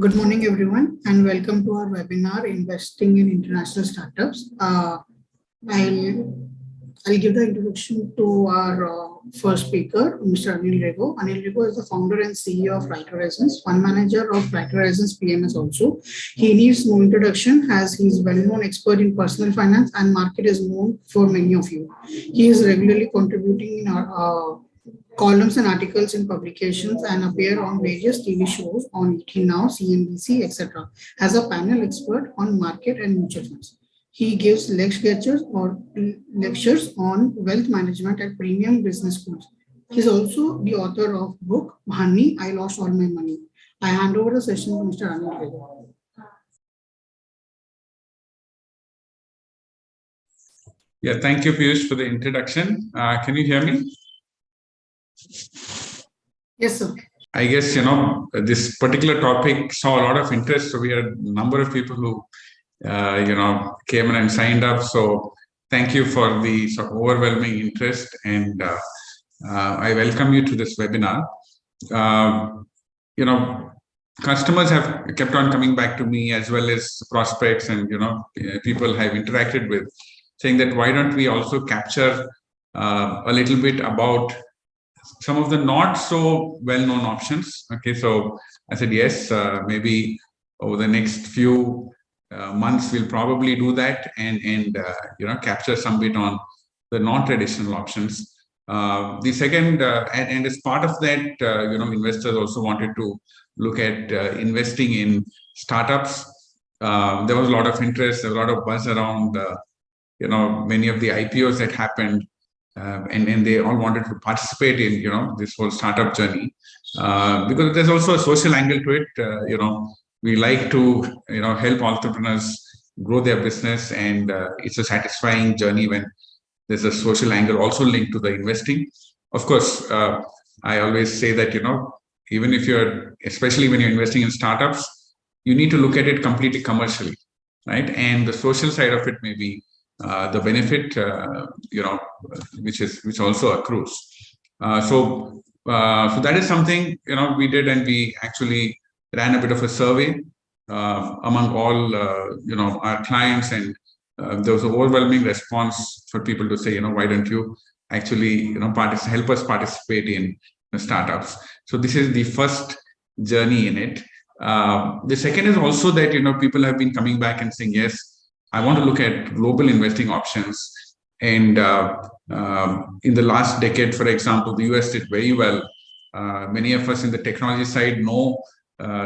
Good morning, everyone, and welcome to our webinar, Investing in International Startups. I'll, I'll give the introduction to our first speaker, Mr. Anil Rego. Anil Rego is the founder and CEO of Flight Horizons, fund manager of Flight Horizons PMS also. He needs no introduction as he is well-known expert in personal finance and market is known for many of you. He is regularly contributing in our columns and articles in publications and appear on various TV shows on ET Now, CNBC, etc. as a panel expert on market and mutual funds. He gives lectures on wealth management at premium business schools. He's also the author of book Honey, I Lost All My Money. I hand over the session to Mr. Anil Rego. Yeah, thank you, Piyush, for the introduction. Can you hear me? Yes, sir. I guess, this particular topic saw a lot of interest. So we had a number of people who, came in and signed up. So thank you for the sort of overwhelming interest. And I welcome you to this webinar. Customers have kept on coming back to me as well as prospects and, people I've interacted with saying that why don't we also capture a little bit about some of the not so well-known options. Okay, so I said yes, maybe over the next few months we'll probably do that and capture some bit on the non-traditional options. The second, and as part of that, investors also wanted to look at investing in startups. There was a lot of interest, a lot of buzz around, many of the IPOs that happened. And they all wanted to participate in this whole startup journey because there's also a social angle to it. We like to help entrepreneurs grow their business, and it's a satisfying journey when there's a social angle also linked to the investing. Of course, I always say that even if especially when you're investing in startups, you need to look at it completely commercially, right? And the social side of it may be the benefit, which also accrues. So that is something we did, and we actually ran a bit of a survey among all our clients, and there was an overwhelming response for people to say, why don't you actually help us participate in startups? So this is the first journey in it. The second is also that people have been coming back and saying, yes, I want to look at global investing options. And in the last decade, for example, the US did very well. Many of us in the technology side know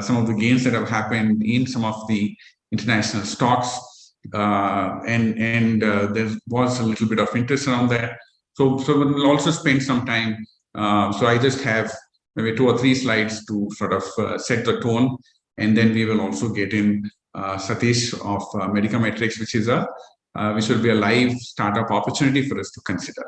some of the gains that have happened in some of the international stocks. And there was a little bit of interest around that. So we'll also spend some time. So I just have maybe 2 or 3 slides to sort of set the tone. And then we will also get in Satish of Medicametrics, which will be a live startup opportunity for us to consider.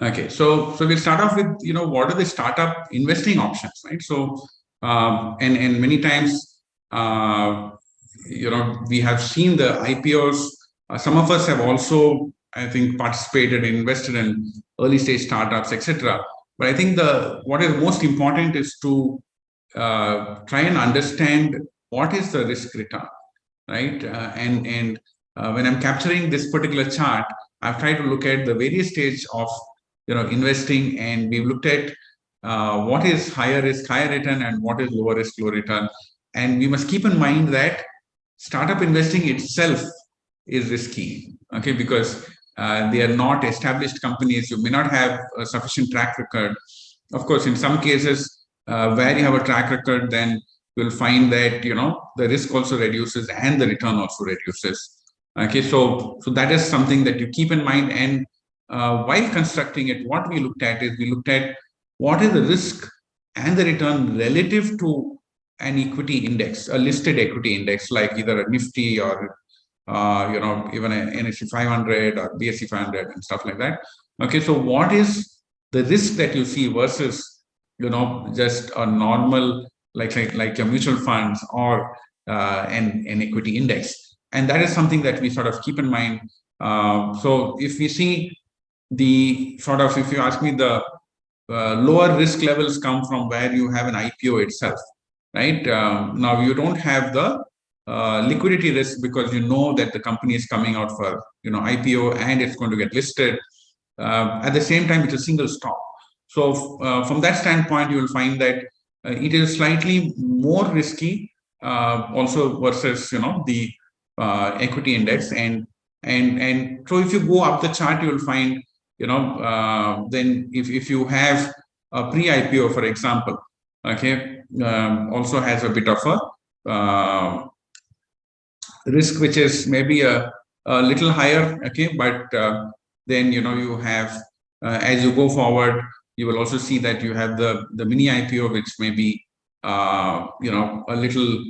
Okay, so we'll start off with what are the startup investing options, right? So and many times we have seen the IPOs. Some of us have also, I think, participated and invested in early stage startups, etc. But I think what is most important is to try and understand what is the risk return. Right, and when I'm capturing this particular chart, I've tried to look at the various stages of investing, and we've looked at what is higher risk, higher return, and what is lower risk, low return. And we must keep in mind that startup investing itself is risky, okay, because they are not established companies. You may not have a sufficient track record. Of course, in some cases where you have a track record, then you'll find that the risk also reduces and the return also reduces. Okay, so that is something that you keep in mind. And while constructing it, what we looked at what is the risk and the return relative to an equity index, a listed equity index, like either a Nifty or even an NSE 500 or BSE 500 and stuff like that. Okay, so what is the risk that you see versus just a normal like your mutual funds or an equity index? And that is something that we sort of keep in mind. So if we see if you ask me, the lower risk levels come from where you have an IPO itself. right? Now you don't have the liquidity risk because you know that the company is coming out for IPO and it's going to get listed. At the same time, it's a single stock. So from that standpoint, you will find that it is slightly more risky also versus the equity index. And so if you go up the chart, you will find then if you have a pre-IPO, for example, okay, also has a bit of a risk, which is maybe a little higher, okay, but then you have as you go forward, you will also see that you have the mini IPO, which may be a little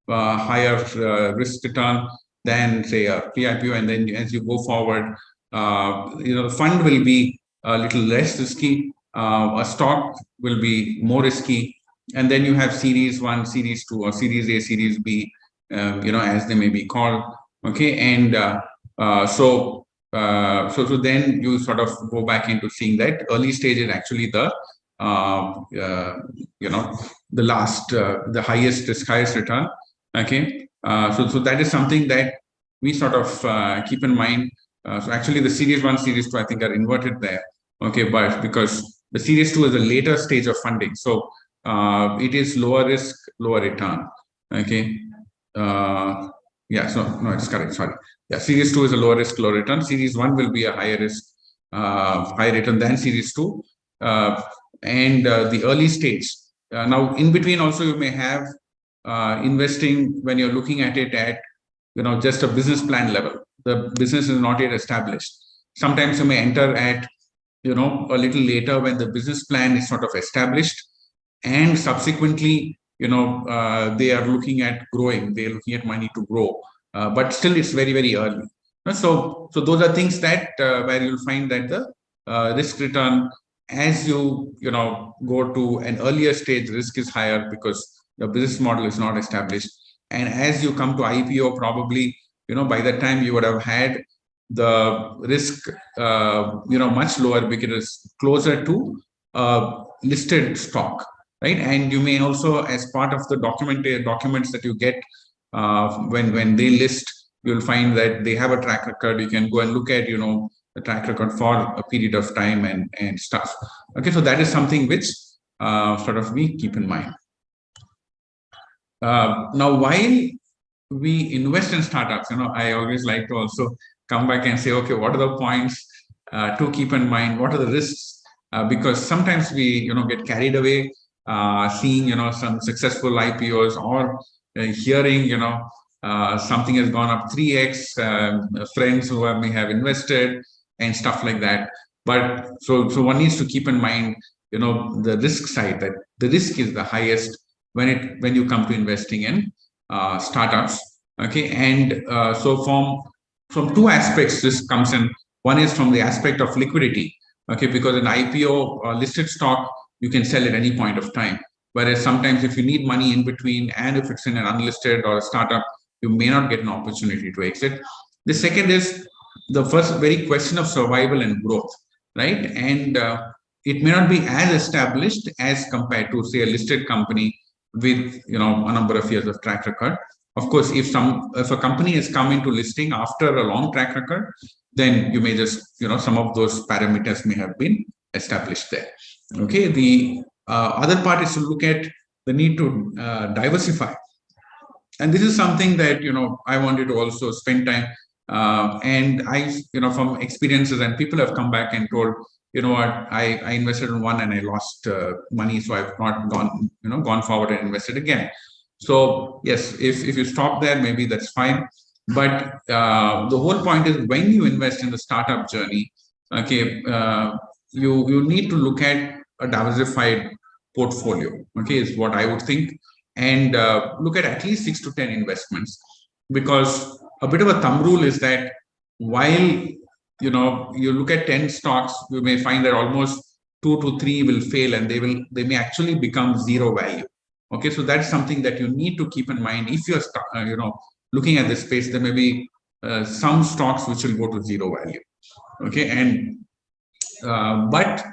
higher risk return than say a pre-IPO, and then as you go forward, the fund will be a little less risky, a stock will be more risky, and then you have series 1, series 2, or series A, series B, as they may be called. Okay, and so then you sort of go back into seeing that early stage is actually the the last, the highest risk, highest return. Okay, so that is something that we sort of keep in mind. So actually, the series 1, series 2, I think, are inverted there. Okay, but because the series 2 is a later stage of funding, so it is lower risk, lower return. Okay. Yeah, so no, it's correct. Sorry. Yeah, series 2 is a lower risk, low return. Series 1 will be a higher risk, high return than series 2. And the early stage. Now, in between, also, you may have investing when you're looking at it at just a business plan level. The business is not yet established. Sometimes you may enter at a little later when the business plan is sort of established, and subsequently they are looking at growing, they're looking at money to grow, but still it's very, very early. So those are things that where you'll find that the risk return, as you go to an earlier stage, risk is higher because the business model is not established. And as you come to IPO, probably by that time you would have had the risk much lower because it's closer to listed stock, right? And you may also, as part of the documents that you get when they list, you'll find that they have a track record. You can go and look at the track record for a period of time and stuff. Okay, so that is something which sort of we keep in mind. Now, while we invest in startups, I always like to also come back and say, okay, what are the points to keep in mind? What are the risks? Because sometimes we get carried away seeing some successful IPOs, or hearing something has gone up 3x, friends who may have invested and stuff like that. But so one needs to keep in mind the risk side, that the risk is the highest when you come to investing in startups. Okay, and so from two aspects this comes in. One is from the aspect of liquidity. Okay, because an IPO listed stock, you can sell at any point of time. Whereas sometimes if you need money in between, and if it's in an unlisted or a startup, you may not get an opportunity to exit. The second is the first very question of survival and growth, right? And it may not be as established as compared to, say, a listed company with a number of years of track record. Of course, if a company has come into listing after a long track record, then you may just some of those parameters may have been established there. Okay, the other part is to look at the need to diversify, and this is something that I wanted to also spend time, and I from experiences, and people have come back and told, what, I invested in one and I lost money, so I've not gone forward and invested again. So yes, if you stop there, maybe that's fine. But the whole point is, when you invest in the startup journey, okay, you need to look at a diversified portfolio. Okay, is what I would think, and look at least 6 to 10 investments, because a bit of a thumb rule is that while you look at 10 stocks, you may find that almost 2 to 3 will fail, and they may actually become zero value. Okay, so that's something that you need to keep in mind. If you're looking at this space, there may be some stocks which will go to zero value. Okay, and but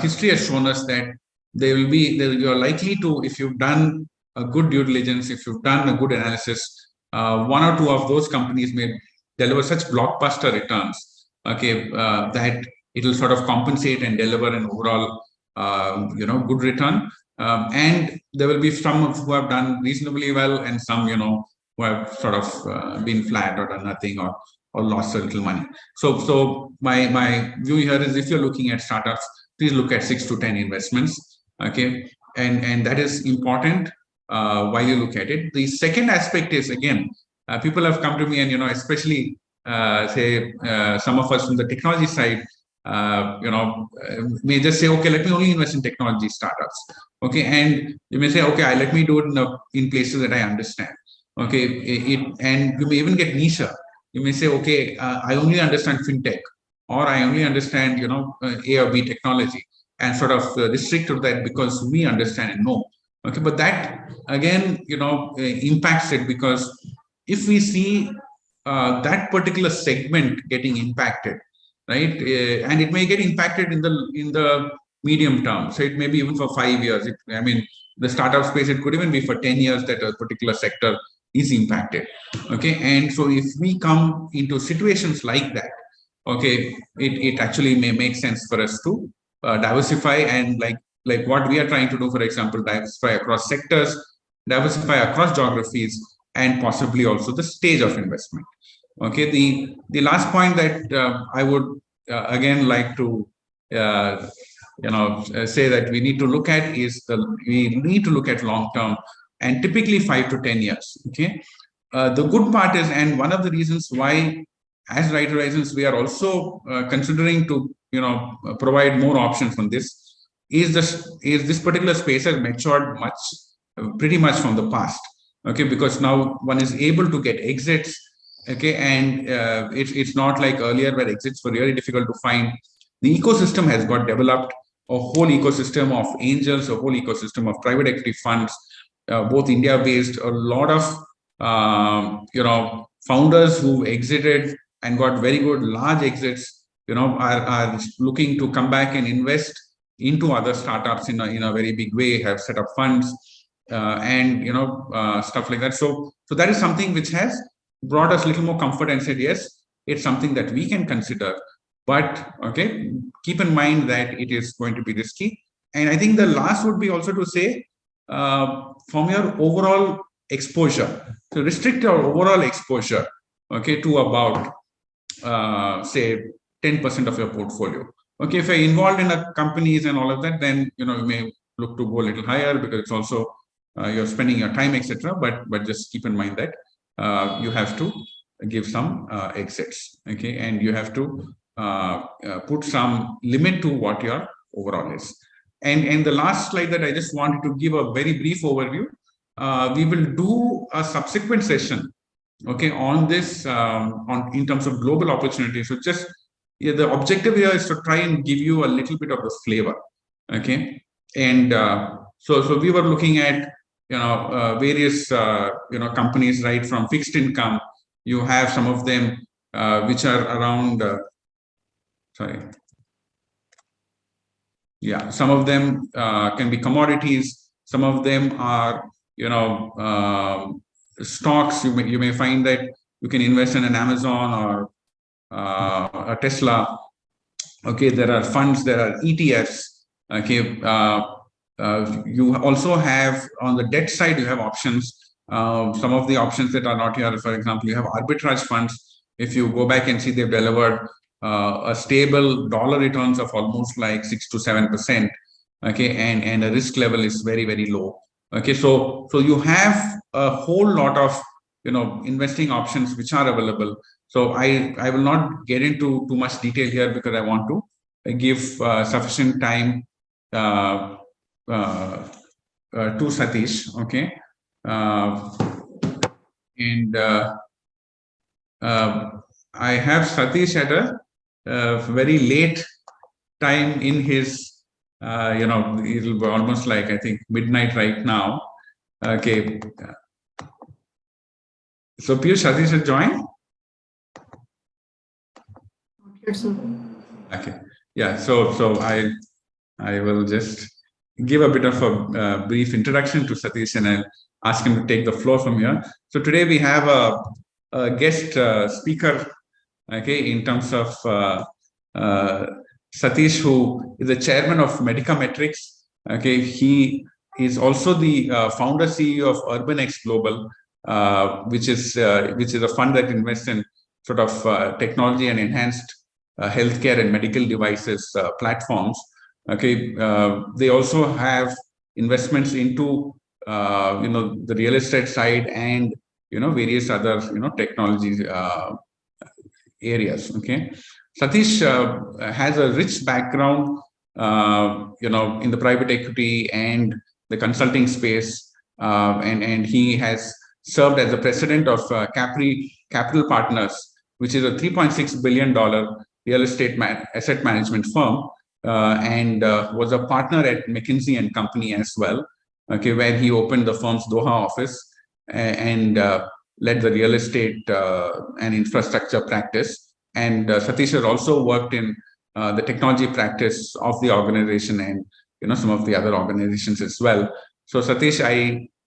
history has shown us that you're likely to, if you've done a good due diligence, if you've done a good analysis, one or two of those companies may deliver such blockbuster returns, okay, that it will sort of compensate and deliver an overall, good return. And there will be some who have done reasonably well, and some, who have sort of been flat or done nothing, or lost a little money. So my view here is, if you're looking at startups, please look at 6 to 10 investments, okay, and that is important while you look at it. The second aspect is, again, people have come to me, and especially some of us from the technology side, may just say, okay, let me only invest in technology startups, okay, and you may say, okay, let me do it in places that I understand, okay, and you may even get niche. You may say, okay, I only understand fintech, or I only understand, A or B technology, and sort of restrict to that because we understand and know. Okay, but that again, impacts it, because if we see that particular segment getting impacted, right, and it may get impacted in the medium term. So it may be even for 5 years. The startup space, it could even be for 10 years that a particular sector is impacted. Okay, and so if we come into situations like that, okay, it actually may make sense for us to diversify, and like what we are trying to do, for example, diversify across sectors, diversify across geographies, and possibly also the stage of investment. Okay, the last point that I would again like to say that we need to look at is we need to look at long term, and typically 5 to 10 years. Okay, the good part is, and one of the reasons why, as Right Horizons, we are also considering to provide more options on this, is this particular space has matured pretty much from the past. Okay, because now one is able to get exits. Okay, and it's not like earlier where exits were really difficult to find. The ecosystem has got developed, a whole ecosystem of angels, a whole ecosystem of private equity funds, both India based. A lot of founders who exited and got very good large exits, are looking to come back and invest into other startups in a very big way, have set up funds, and stuff like that. So that is something which has brought us a little more comfort, and said, yes, it's something that we can consider, but okay, keep in mind that it is going to be risky. And I think the last would be also to say, from your overall exposure, to restrict your overall exposure, okay, to about say 10% of your portfolio. Okay, if you're involved in companies and all of that, then you may look to go a little higher, because it's also you're spending your time, etc. But just keep in mind that you have to give some exits, okay, and you have to put some limit to what your overall is. And the last slide that I just wanted to give a very brief overview. We will do a subsequent session, okay, on this in terms of global opportunities. So just the objective here is to try and give you a little bit of the flavor, okay, and so we were looking at various companies, right, from fixed income. You have some of them which are around some of them can be commodities, some of them are stocks. You may find that you can invest in an Amazon or a Tesla. Okay, there are funds, there are ETFs. Okay, you also have, on the debt side, you have options. Some of the options that are not here, for example, you have arbitrage funds. If you go back and see, they've delivered a stable dollar returns of almost like 6 to 7%. Okay, and the risk level is very, very low. Okay, so you have a whole lot of investing options which are available. So I will not get into too much detail here, because I want to give sufficient time to Satish. Okay, and I have Satish at a very late time in his. It'll be almost like, I think, midnight right now. Okay. So Piyush, Satish has joined. Yes, sir. Okay. Yeah. So I will just give a bit of a brief introduction to Satish, and I'll ask him to take the floor from here. So today we have a guest speaker, okay, in terms of Satish, who is the chairman of Medicametrics. Okay, he is also the founder CEO of UrbanX Global, which is a fund that invests in sort of technology and enhanced healthcare and medical devices platforms. Okay, they also have investments into the real estate side and various other technology areas. Okay, Satish has a rich background in the private equity and the consulting space, and he has served as the president of Capri Capital Partners, which is a $3.6 billion real estate asset management firm, and was a partner at McKinsey and Company as well, okay, where he opened the firm's Doha office and led the real estate and infrastructure practice. And Satish has also worked in the technology practice of the organization and some of the other organizations as well. So Satish,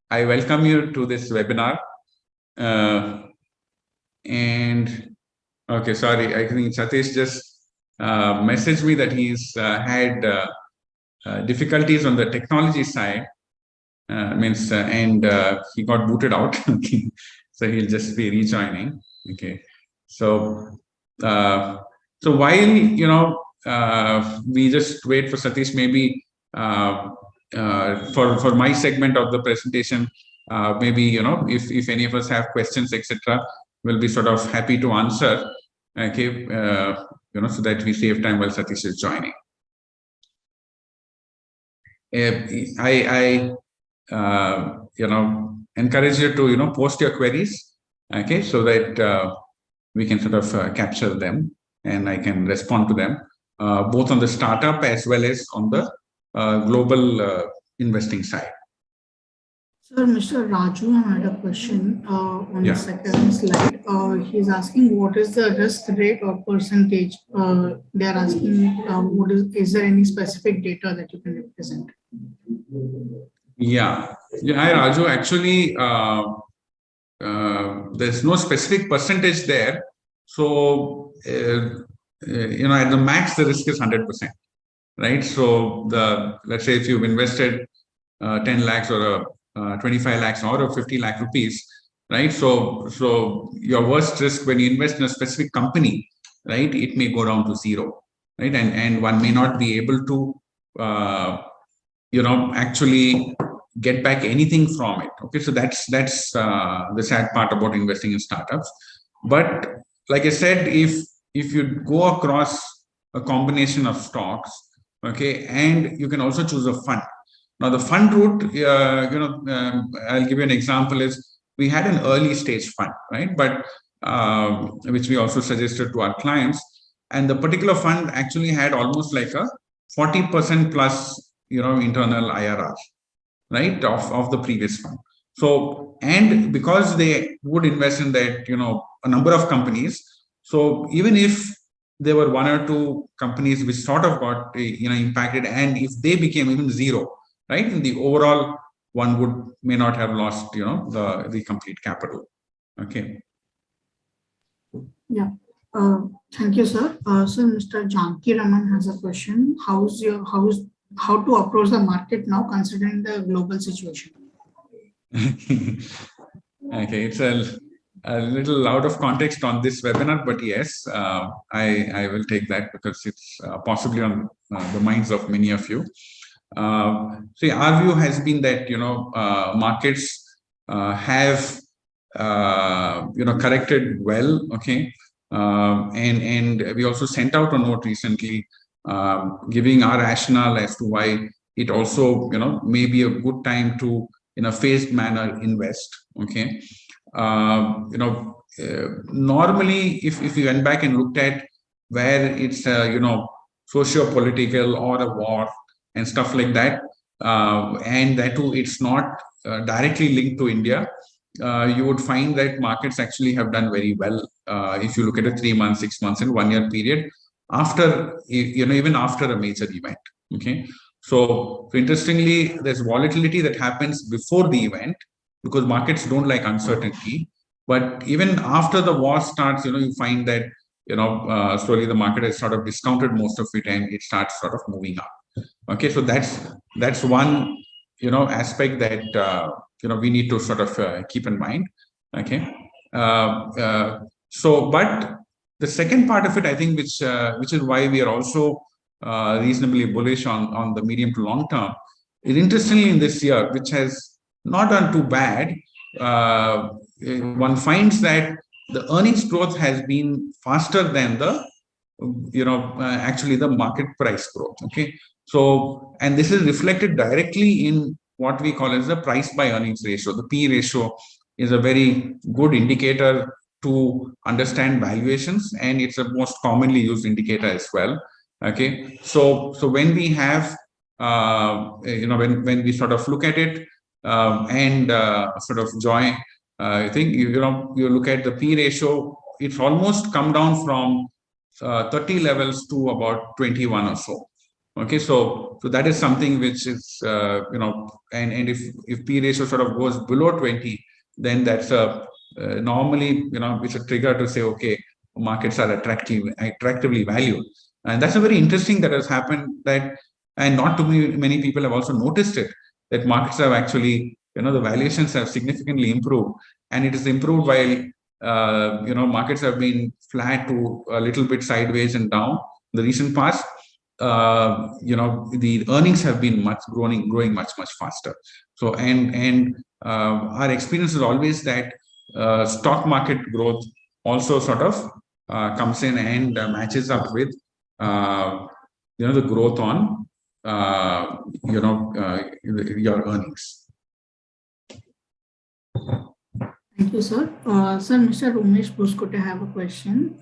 I welcome you to this webinar. And okay, sorry, I think Satish just messaged me that he's had difficulties on the technology side. And he got booted out. So he'll just be rejoining. Okay, so while we just wait for Satish, maybe for my segment of the presentation, maybe if any of us have questions, etc., we'll be sort of happy to answer. Okay, so that we save time while Satish is joining. I encourage you to post your queries, okay, so that we can sort of capture them and I can respond to them, both on the startup as well as on the global investing side. Sir, Mr. Raju had a question on the second slide. He's asking what is the risk rate or percentage? They are asking is there any specific data that you can represent? Yeah, hi Raju. Actually, there's no specific percentage there. So, at the max, the risk is 100%, right? So let's say if you've invested 10 lakhs or 25 lakhs or 50 lakh rupees, right? So your worst risk when you invest in a specific company, right, it may go down to zero, right? And one may not be able to, actually get back anything from it. Okay, so that's the sad part about investing in startups. But like I said, if you go across a combination of stocks, okay, and you can also choose a fund. Now the fund route, I'll give you an example. Is we had an early stage fund, right? But which we also suggested to our clients, and the particular fund actually had almost like a 40% plus internal IRR, right, of the previous fund. So, and because they would invest in that, a number of companies. So even if there were one or two companies which sort of got, impacted, and if they became even zero, right, in the overall one may not have lost, the complete capital. Okay. Yeah. Thank you, sir. So Mr. Janki Raman has a question. How to approach the market now, considering the global situation? Okay, it's a little out of context on this webinar, but yes, I will take that because it's possibly on the minds of many of you. See, our view has been that markets have corrected well. Okay, and we also sent out a note recently giving our rationale as to why it also may be a good time to in a phased manner invest. Okay, normally if you went back and looked at where it's socio-political or a war and stuff like that, and that too it's not directly linked to India, you would find that markets actually have done very well if you look at a 3 months, 6 months, and 1 year period after even after a major event. Okay, So interestingly, there's volatility that happens before the event because markets don't like uncertainty. But even after the war starts, you find that slowly the market has sort of discounted most of it and it starts sort of moving up. Okay, so that's one aspect that we need to sort of keep in mind. Okay, but the second part of it, I think, which is why we are also reasonably bullish on the medium to long term, is interestingly in this year, which has not done too bad. One finds that the earnings growth has been faster than the actually the market price growth. Okay, so and this is reflected directly in what we call as the price by earnings ratio. The P ratio is a very good indicator to understand valuations, and it's a most commonly used indicator as well. Okay, so when we have when we sort of look at it and sort of join, I think you look at the P ratio, it's almost come down from 30 levels to about 21 or so. Okay, so that is something which is and if P ratio sort of goes below 20, then that's a normally it's a trigger to say, okay, markets are attractively valued, and that's a very interesting that has happened. That and not too many people have also noticed it, that markets have actually the valuations have significantly improved, and it is improved while markets have been flat to a little bit sideways and down in the recent past. The earnings have been growing much faster. So our experience is always that stock market growth also sort of comes in and matches up with the growth on your earnings. Thank you, sir. Sir, Mr. Umesh Buskote have a question.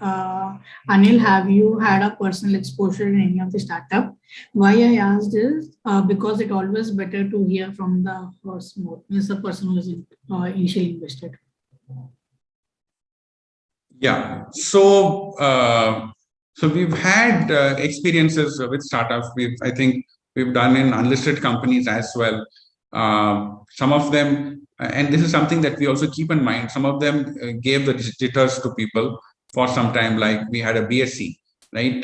Anil, have you had a personal exposure in any of the startup? Why I asked this, because it always better to hear from the first mode, means the person who is initially invested. Yeah. So we've had experiences with startups. I think we've done in unlisted companies as well. Some of them, and this is something that we also keep in mind, some of them gave the jitters to people for some time. Like we had a BSc, right,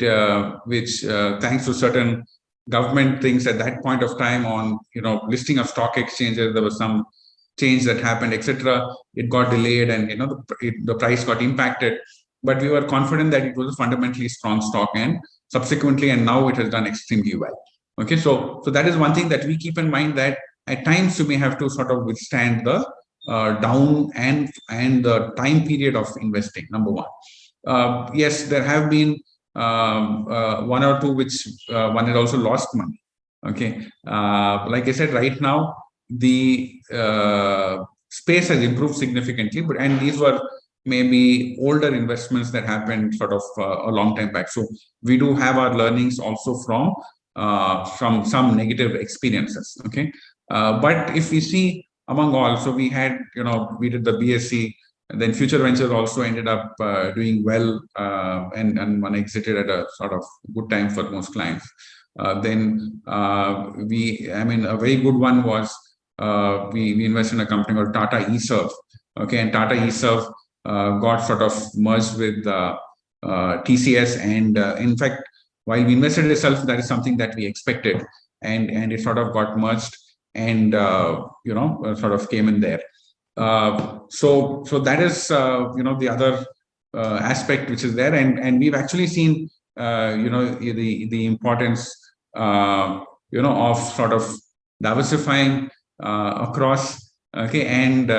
which thanks to certain government things at that point of time on listing of stock exchanges, there was some change that happened, etc. It got delayed, and the price got impacted. But we were confident that it was a fundamentally strong stock, and subsequently, and now it has done extremely well. Okay, so that is one thing that we keep in mind, that at times you may have to sort of withstand the down and the time period of investing. Number one, yes, there have been one or two which one has also lost money. Okay, like I said, right now the space has improved significantly, and these were maybe older investments that happened sort of a long time back. So we do have our learnings also from some negative experiences. Okay, but if we see among all, so we had we did the BSc, and then Future Ventures also ended up doing well, and one exited at a sort of good time for most clients. Then a very good one was we invested in a company called Tata eServe. Okay, and Tata eServe got sort of merged with TCS, and in fact, while we invested itself, that is something that we expected, and it sort of got merged and sort of came in there. So that is the other aspect which is there, and we've actually seen the importance of sort of diversifying across. Okay, and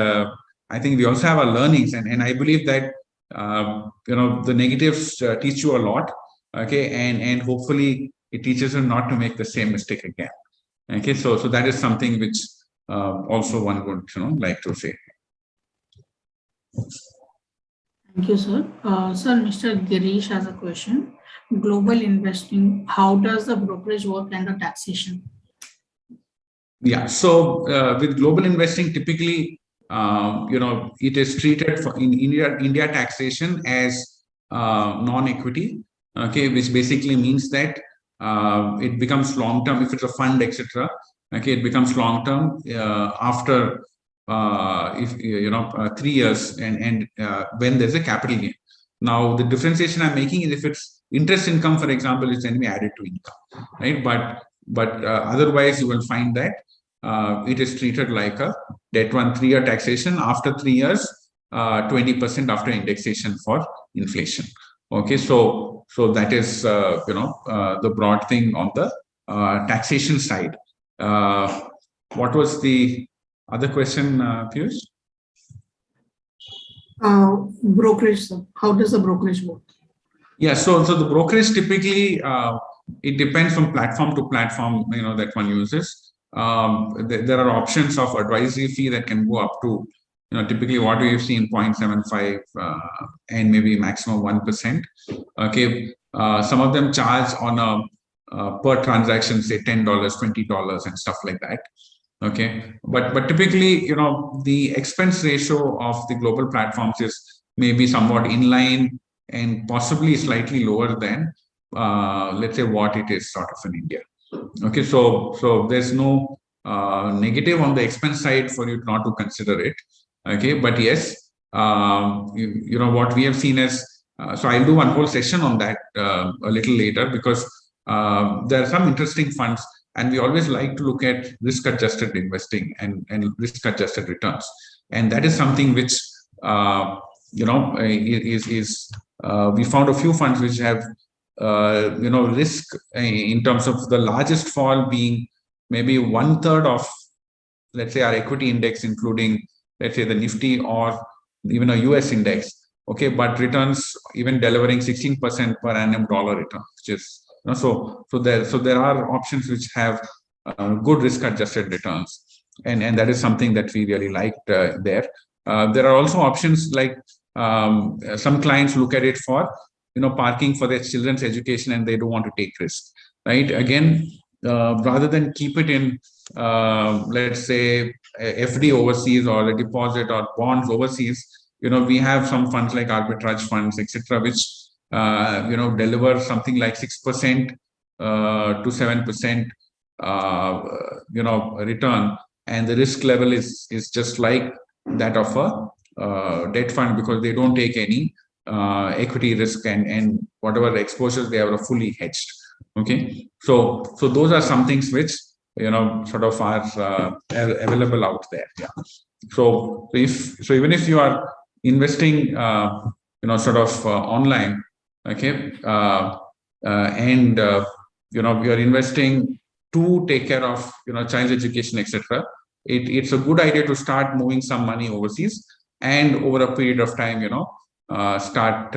I think we also have our learnings, and I believe that the negatives teach you a lot. Okay, and hopefully it teaches you not to make the same mistake again. Okay, so that is something which also one would like to say. Thank you, sir. Sir, Mr. Girish has a question. Global investing, how does the brokerage work and the taxation? Yeah, so with global investing, typically, it is treated in India taxation as non-equity. Okay, which basically means that it becomes long term. If it's a fund, etc., okay, it becomes long term after if 3 years, and when there's a capital gain. Now, the differentiation I'm making is if it's interest income, for example, it's then be added to income, right? But otherwise, you will find that it is treated like a debt one 3-year taxation. After 3 years, 20% after indexation for inflation. Okay, so that is the broad thing on the taxation side. What was the other question, Piyush? Brokerage, sir. How does the brokerage work? Yeah, so the brokerage typically it depends from platform to platform, that one uses. There are options of advisory fee that can go up to, typically what we've seen 0.75 and maybe maximum 1%. Okay, some of them charge on a per transaction, say $10, $20, and stuff like that. Okay, but typically, the expense ratio of the global platforms is maybe somewhat in line and possibly slightly lower than, let's say, what it is sort of in India. Okay, so there's no negative on the expense side for you not to consider it. Okay, but yes, what we have seen is, so I'll do one whole session on that a little later, because there are some interesting funds, and we always like to look at risk-adjusted investing and risk-adjusted returns, and that is something which we found a few funds which have risk in terms of the largest fall being maybe 1/3 of, let's say, our equity index, including, let's say, the Nifty or even a US index. Okay, but returns even delivering 16% per annum dollar return, which is, so there are options which have good risk-adjusted returns, and that is something that we really liked there. There are also options like some clients look at it for parking for their children's education, and they don't want to take risk, right? Again, rather than keep it in let's say FD overseas or a deposit or bonds overseas, we have some funds like arbitrage funds, etc., which deliver something like 6% to 7% return, and the risk level is just like that of a debt fund, because they don't take any equity risk, and whatever exposures they have are fully hedged. Okay, so those are some things which sort of are available out there. Yeah. So even if you are investing sort of online, okay, and you're investing to take care of child's education, etc., it's a good idea to start moving some money overseas, and over a period of time start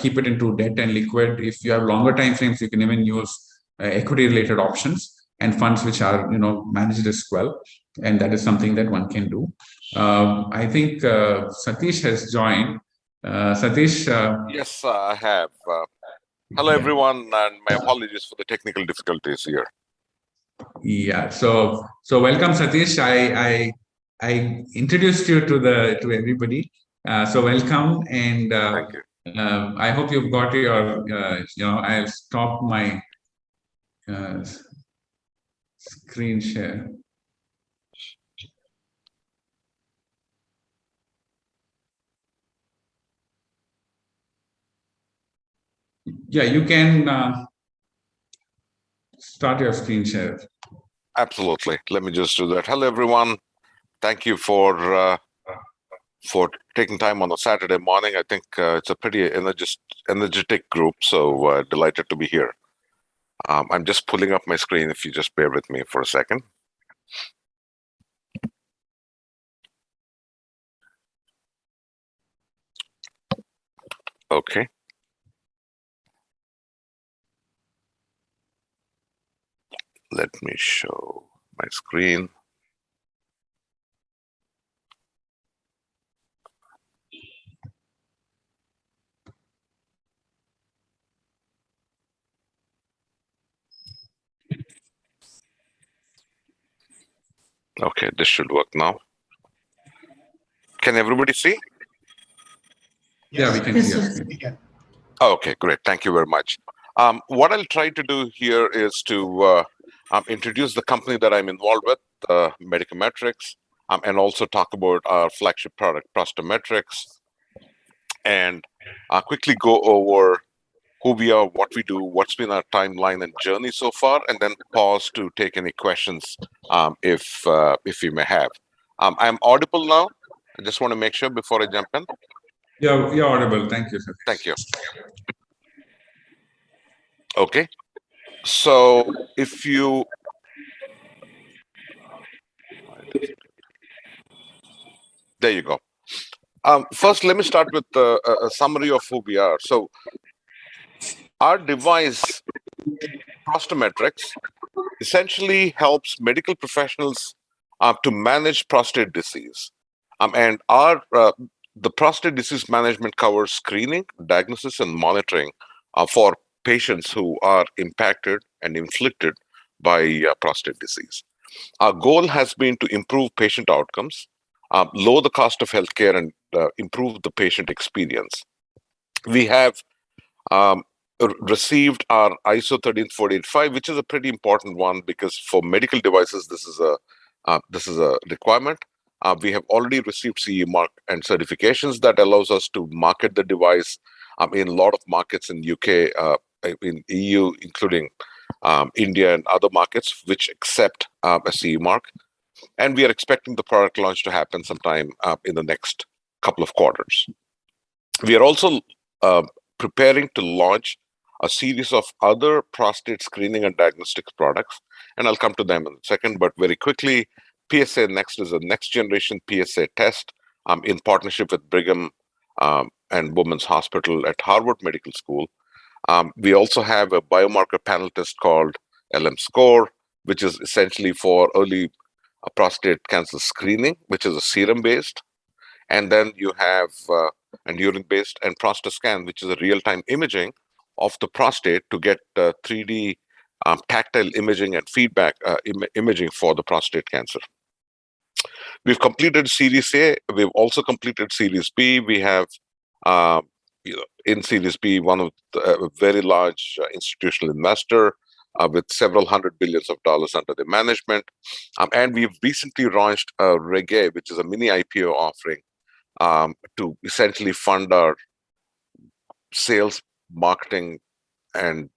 keep it into debt and liquid. If you have longer time frames, you can even use equity related options and funds which are managed risk well, and that is something that one can do. I think Satish has joined. Satish. Yes, I have. Hello, everyone, and my apologies for the technical difficulties here. Yeah. So welcome, Satish. I introduced you to everybody. So welcome, and thank you. I hope you've got your. I'll stop my screen share. Yeah, you can start your screen share. Absolutely. Let me just do that. Hello, everyone. Thank you for taking time on a Saturday morning. I think it's a pretty energetic group, so delighted to be here. I'm just pulling up my screen, if you just bear with me for a second. Okay. Let me show my screen. Okay, this should work now. Can everybody see? Yeah, we can see. Okay, great. Thank you very much. What I'll try to do here is to introduce the company that I'm involved with, Medicometrics, and also talk about our flagship product, Prostometrics, and quickly go over who we are, what we do, what's been our timeline and journey so far, and then pause to take any questions if you may have. I'm audible now. I just want to make sure before I jump in. Yeah, you're audible. Thank you, sir. Thank you. Okay. So if you there you go. First, let me start with a summary of who we are. So our device, Prostometrics, essentially helps medical professionals to manage prostate disease. And the prostate disease management covers screening, diagnosis, and monitoring for patients who are impacted and inflicted by prostate disease. Our goal has been to improve patient outcomes, lower the cost of healthcare, and improve the patient experience. We have um, received our ISO 13485, which is a pretty important one because for medical devices, this is a requirement. We have already received CE mark and certifications that allows us to market the device in a lot of markets in UK, in EU, including India and other markets which accept a CE mark. And we are expecting the product launch to happen sometime in the next couple of quarters. We are also preparing to launch a series of other prostate screening and diagnostics products, and I'll come to them in a second. But very quickly, PSA Next is a next generation PSA test in partnership with Brigham and Women's Hospital at Harvard Medical School. We also have a biomarker panel test called LM Score, which is essentially for early prostate cancer screening, which is a serum based. And then you have an urine based and ProstaScan, which is a real time imaging of the prostate to get 3D tactile imaging and feedback imaging for the prostate cancer. We've completed Series A. We've also completed Series B. We have, in Series B, one of a very large institutional investor with several hundred billions of dollars under the management. And we've recently launched a Reg A, which is a mini IPO offering to essentially fund our sales, marketing, and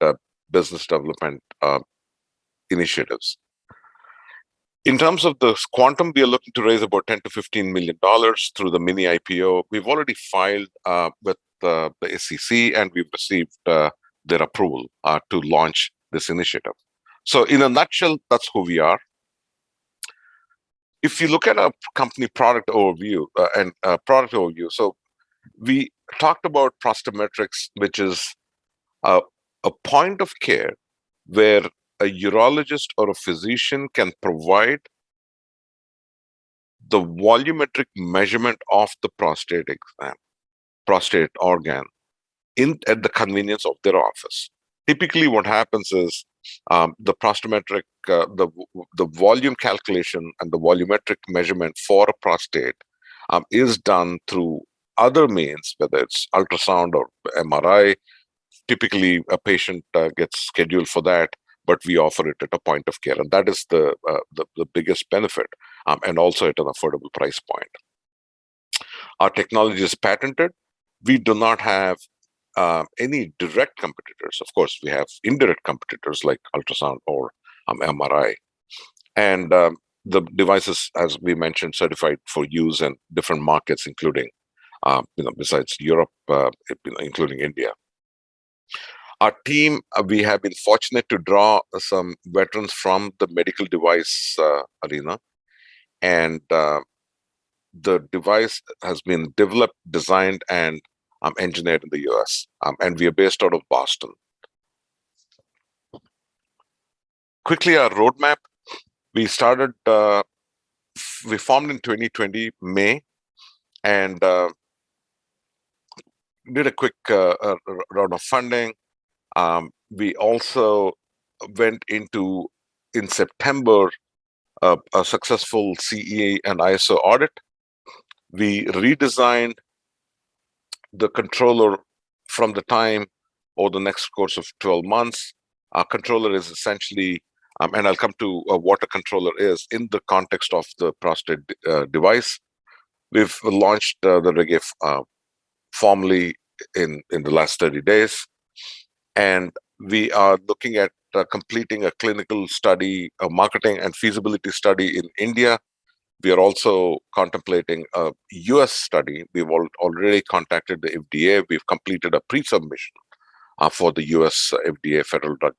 business development initiatives. In terms of the quantum, we are looking to raise about $10 to $15 million through the mini IPO. We've already filed with the SEC, and we've received their approval to launch this initiative. So in a nutshell, that's who we are. If you look at our company product overview so we talked about Prostometrics, which is a point of care where a urologist or a physician can provide the volumetric measurement of the prostate organ at the convenience of their office. Typically, what happens is the prostometric, the volume calculation and the volumetric measurement for a prostate is done through other means, whether it's ultrasound or MRI. Typically, a patient gets scheduled for that, but we offer it at a point of care, and that is the biggest benefit, and also at an affordable price point. Our technology is patented. We do not have any direct competitors. Of course, we have indirect competitors like ultrasound or MRI. And the devices, as we mentioned, certified for use in different markets, including, besides Europe, including India. Our team, we have been fortunate to draw some veterans from the medical device arena. And the device has been developed, designed, and engineered in the US, and we are based out of Boston. Quickly, our roadmap. We started, we formed in 2020, May, and did a quick round of funding. We also went into, in September, a successful CE and ISO audit. We redesigned the controller from the time over the next course of 12 months. Our controller is essentially, and I'll come to what a controller is in the context of the prostate device. We've launched the Reggae formally in the last 30 days, and we are looking at completing a clinical study, a marketing and feasibility study in India. We are also contemplating a US study. We've already contacted the FDA. We've completed a pre-submission for the US FDA, Federal Drug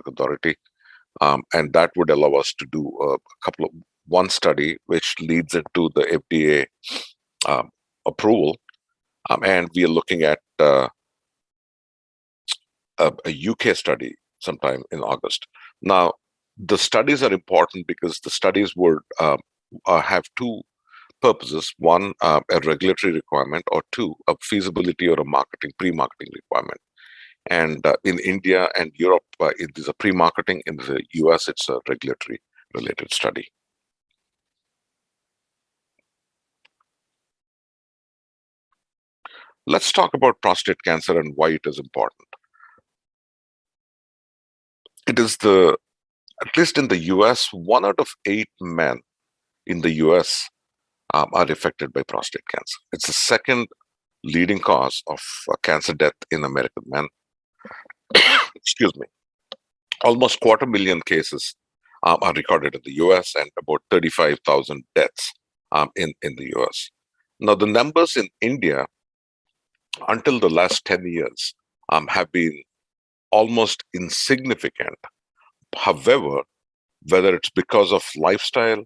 Authority. And that would allow us to do one study, which leads into the FDA approval. And we are looking at a UK study sometime in August. Now, the studies are important because the studies would have two purposes. One, a regulatory requirement, or two, a feasibility or a pre-marketing requirement. And in India and Europe, it is a pre-marketing. In the US, it's a regulatory related study. Let's talk about prostate cancer and why it is important. It is at least in the US, 1 out of 8 men in the US are affected by prostate cancer. It's the second leading cause of cancer death in American men. Excuse me. Almost 250,000 cases are recorded in the US and about 35,000 deaths in the US. Now, the numbers in India until the last 10 years have been almost insignificant. However, whether it's because of lifestyle,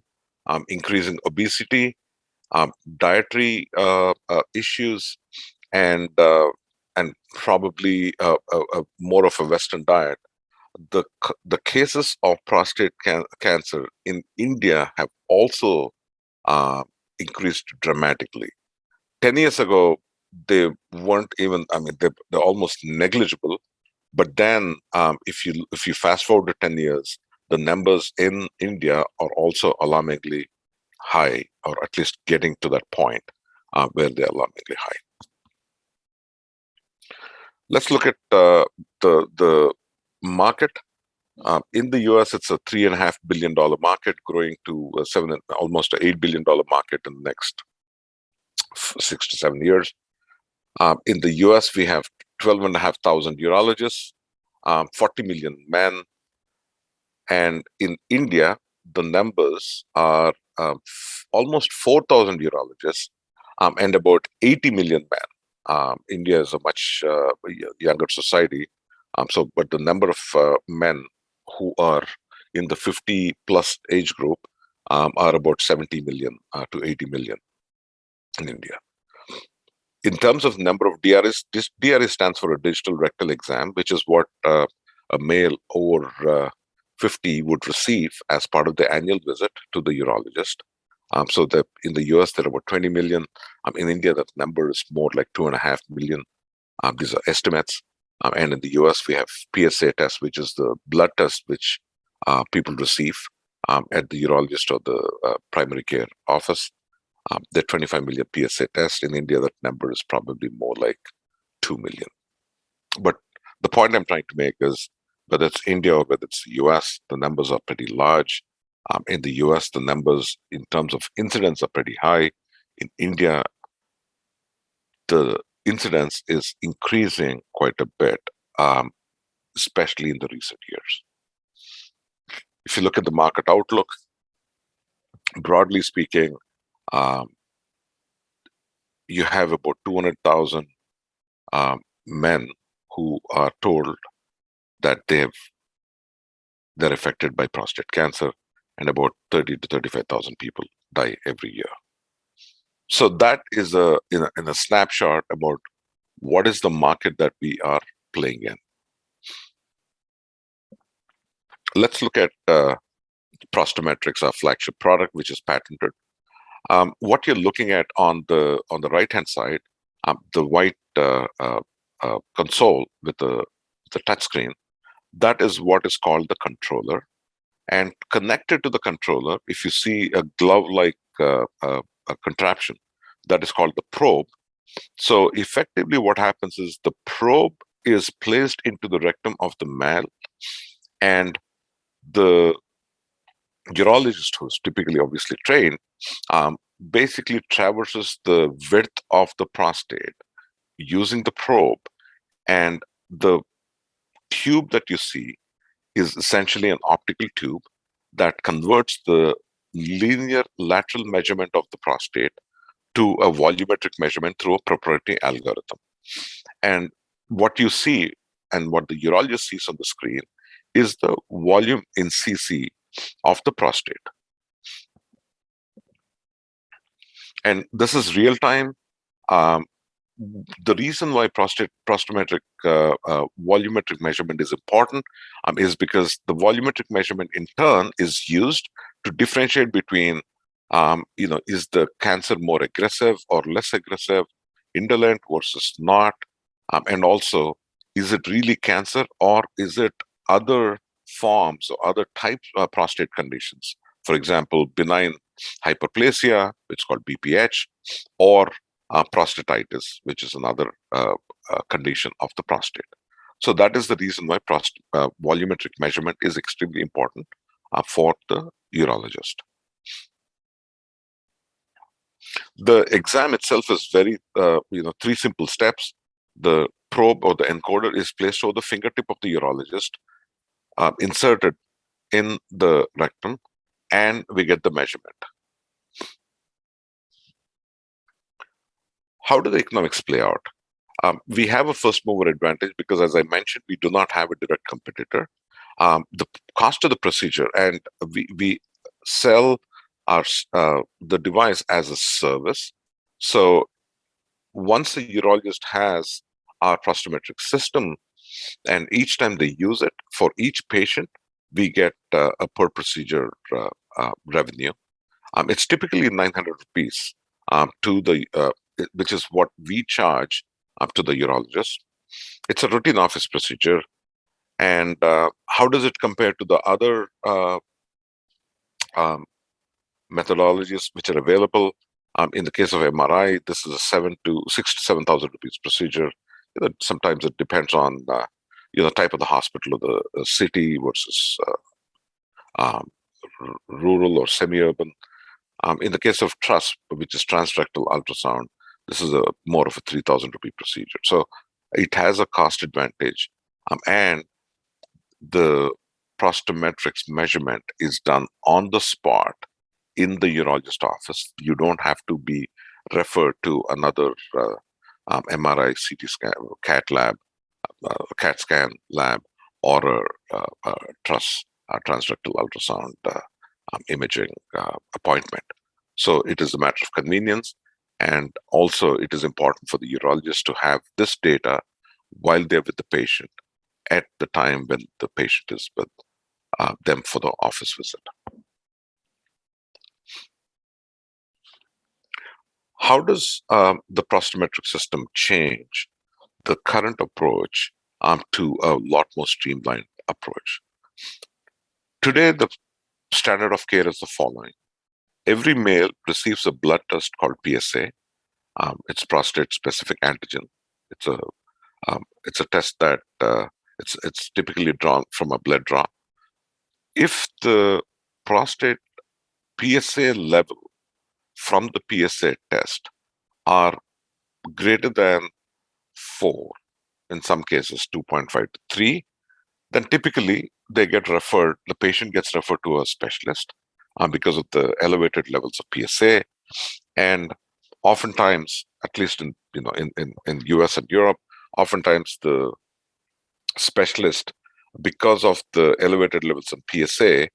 increasing obesity, dietary issues, and probably more of a Western diet, the cases of prostate cancer in India have also increased dramatically. 10 years ago, they weren't even, they're almost negligible. But then if you fast forward to 10 years, the numbers in India are also alarmingly high, or at least getting to that point where they're alarmingly high. Let's look at the market. In the US, it's a $3.5 billion market, growing to almost an $8 billion market in the next 6 to 7 years. In the US, we have 12,500 urologists, 40 million men. And in India, the numbers are almost 4,000 urologists and about 80 million men. India is a much younger society. But the number of men who are in the 50 plus age group are about 70 million to 80 million in India. In terms of number of DREs, this DRE stands for a digital rectal exam, which is what a male over 50 would receive as part of the annual visit to the urologist. So in the US, there are about 20 million. In India, that number is more like 2.5 million. These are estimates. And in the US, we have PSA test, which is the blood test which people receive at the urologist or the primary care office. There are 25 million PSA tests. In India, that number is probably more like 2 million. But the point I'm trying to make is, whether it's India or whether it's the US, the numbers are pretty large. In the US, the numbers in terms of incidence are pretty high. In India, the incidence is increasing quite a bit, especially in the recent years. If you look at the market outlook, broadly speaking, you have about 200,000 men who are told that they're affected by prostate cancer, and about 30 to 35,000 people die every year. So that is in a snapshot about what is the market that we are playing in. Let's look at Prostometrics, our flagship product, which is patented. What you're looking at on the right-hand side, the white console with the touchscreen, that is what is called the controller. And connected to the controller, if you see a glove-like a contraption, that is called the probe. So effectively what happens is the probe is placed into the rectum of the male, and the urologist, who's typically obviously trained, basically traverses the width of the prostate using the probe, and the tube that you see is essentially an optical tube that converts the linear lateral measurement of the prostate to a volumetric measurement through a proprietary algorithm. And what you see, and what the urologist sees on the screen, is the volume in cc of the prostate. And this is real time. The reason why prostometric volumetric measurement is important is because the volumetric measurement in turn is used to differentiate between, is the cancer more aggressive or less aggressive, indolent versus not, and also, is it really cancer or is it other forms or other types of prostate conditions? For example, benign hyperplasia, which is called BPH, or prostatitis, which is another condition of the prostate. So that is the reason why volumetric measurement is extremely important for the urologist. The exam itself is very, 3 simple steps. The probe or the encoder is placed over the fingertip of the urologist, inserted in the rectum, and we get the measurement. How do the economics play out? We have a first mover advantage because, as I mentioned, we do not have a direct competitor. The cost of the procedure, and we sell the device as a service. So once a urologist has our prostometric system, and each time they use it, for each patient, we get a per procedure revenue. It's typically 900 rupees to the which is what we charge up to the urologist. It's a routine office procedure. And how does it compare to the other methodologies which are available? In the case of MRI, this is a 6 to 7,000 rupees procedure. Sometimes it depends on the type of the hospital or the city versus rural or semi-urban. In the case of TRUS, which is transrectal ultrasound, this is more of a 3,000 rupee procedure. So it has a cost advantage, and the prostometrics measurement is done on the spot in the urologist office. You don't have to be referred to another MRI, CT scan, CAT scan lab, or a TRUS, transrectal ultrasound imaging appointment. So it is a matter of convenience, and also it is important for the urologist to have this data while they're with the patient at the time when the patient is with them for the office visit. How does the prostometric system change the current approach to a lot more streamlined approach? Today, the standard of care is the following. Every male receives a blood test called PSA. It's prostate-specific antigen. It's a test that it's typically drawn from a blood draw. If the prostate PSA level from the PSA test are greater than 4, in some cases 2.5 to 3, then typically the patient gets referred to a specialist because of the elevated levels of PSA. And oftentimes, at least in US and Europe, oftentimes the specialist, because of the elevated levels of PSA,